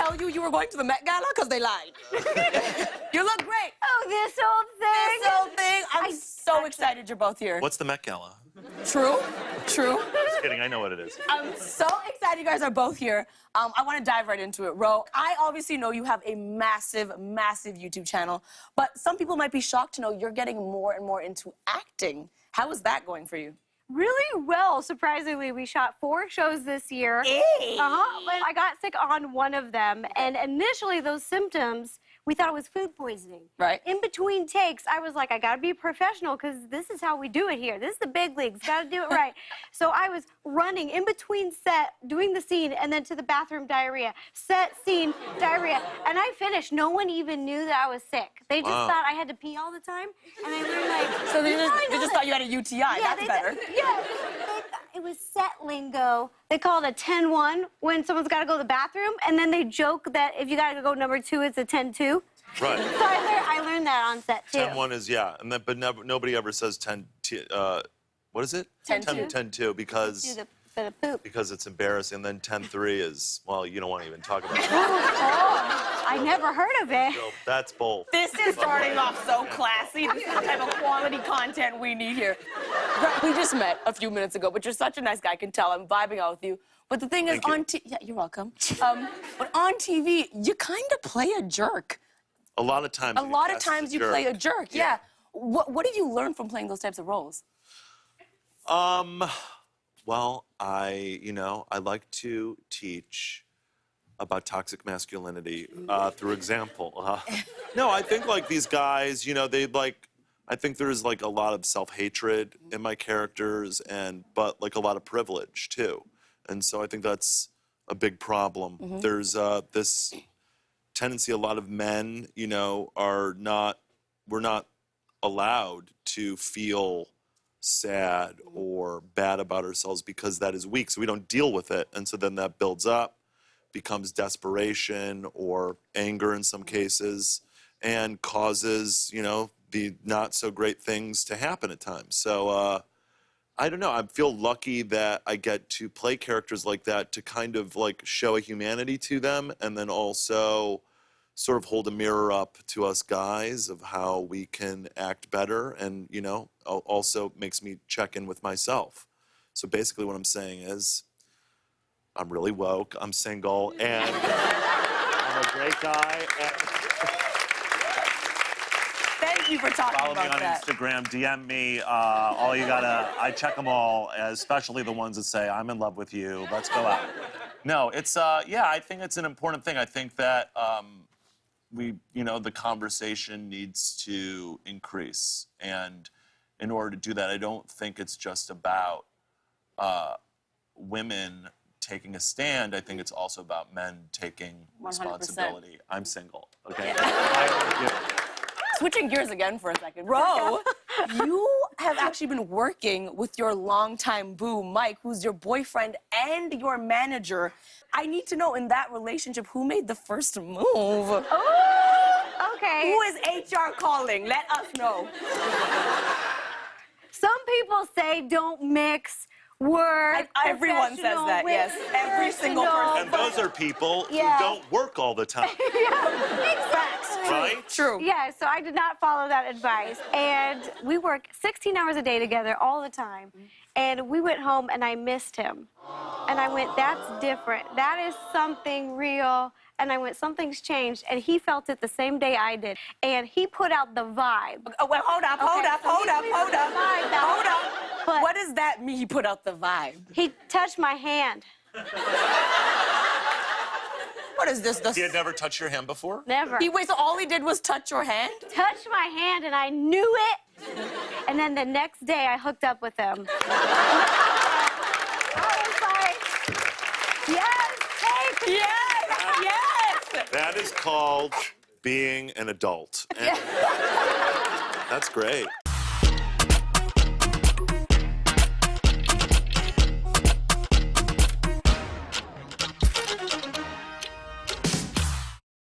tell you were going to the Met Gala? Because they lied. You look great. Oh, this old thing. This old thing. I'm so excited you're both here. What's the Met Gala? True. True. Just kidding, I know what it is. I'm so excited you guys are both here. I want to dive right into it. Ro, I obviously know you have a massive, massive YouTube channel, but some people might be shocked to know you're getting more and more into acting. How is that going for you? Really well, surprisingly. We shot 4 shows this year. Hey. But I got sick on one of them, and initially those symptoms, we thought it was food poisoning. Right. In between takes, I was like, I gotta be a professional because this is how we do it here. This is the big leagues, gotta do it right. So I was running in between set, doing the scene, and then to the bathroom, diarrhea. Set, scene, diarrhea. And I finished. No one even knew that I was sick. They just thought I had to pee all the time, and I learned like... So they just thought you had a UTI. Yeah, That's better. It was set lingo. They call it a 10-1 when someone's got to go to the bathroom, and then they joke that if you got to go number 2, it's a 10-2. Right. So I learned that on set, too. 10-1 is, yeah, and then, but nobody ever says 10, what is it? 10-2. 10-2 because... Do the bit of poop. Because it's embarrassing, and then 10-3 is, well, you don't want to even talk about it. I never heard of it. So that's both. This is starting off so classy. This is the type of quality content we need here. We just met a few minutes ago, but you're such a nice guy. I can tell. I'm vibing out with you. But the thing is, Thank you. yeah, you're welcome. But on TV, you kind of play a jerk. A lot of times. A lot of times you play a jerk. Yeah. What did you learn from playing those types of roles? Well, I like to teach about toxic masculinity through example. No, I think like these guys, I think there's like a lot of self-hatred in my characters, but like a lot of privilege too, and so I think that's a big problem. There's this tendency, a lot of men, we're not allowed to feel sad or bad about ourselves because that is weak, so we don't deal with it, and so then that builds up, becomes desperation or anger in some cases, and causes, the not so great things to happen at times. So I don't know, I feel lucky that I get to play characters like that to kind of like show a humanity to them, and then also sort of hold a mirror up to us guys of how we can act better, and also makes me check in with myself. So basically what I'm saying is I'm really woke, I'm single, and I'm a great guy. Thank you for talking Follow about me on that. Instagram, DM me. I check them all, especially the ones that say, I'm in love with you, let's go out. No, it's, yeah, I think it's an important thing. I think that the conversation needs to increase. And in order to do that, I don't think it's just about women taking a stand. I think it's also about men taking 100%. responsibility. I'm single, okay? Switching gears again for a second. Ro, you have actually been working with your longtime boo, Mike, who's your boyfriend and your manager. I need to know, in that relationship, who made the first move? Oh, okay. Who is HR calling? Let us know. Some people say don't mix work, Everyone says professional that, with yes. Every single personal. And those are people Yeah. who don't work all the time, Exactly. right? True. Yeah, so I did not follow that advice. And we work 16 hours a day together all the time. And we went home and I missed him. And I went, that's different. That is something real. And I went, something's changed. And he felt it the same day I did. And he put out the vibe. Oh, well, hold up. But What does that mean, he put out the vibe? he touched my hand. What is this? He had never touched your hand before? Never. Wait, so all he did was touch your hand? Touched my hand and I knew it. And then the next day I hooked up with him. I was like, yes, take it. Yes! That is called being an adult. And that's great.